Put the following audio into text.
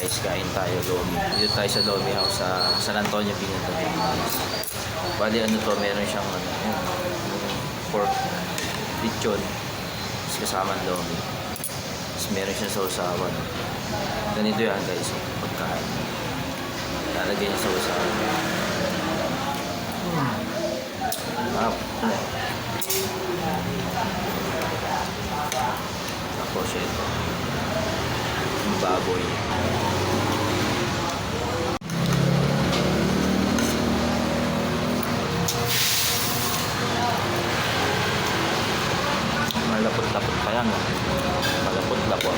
guys, kain tayo Lomi. Dito tayo sa Lomi House sa San Antonio, Binito. Bali ano to, meron siyang ano, yung pork lechon. Tapos kasama ang Lomi. Tapos meron siyang sausawan. Ganito yan guys, pagkain. Lalagyan niya sausawan. Tapos ito, yung baboy. Malapot-lapot pa yan. Malapot-lapot.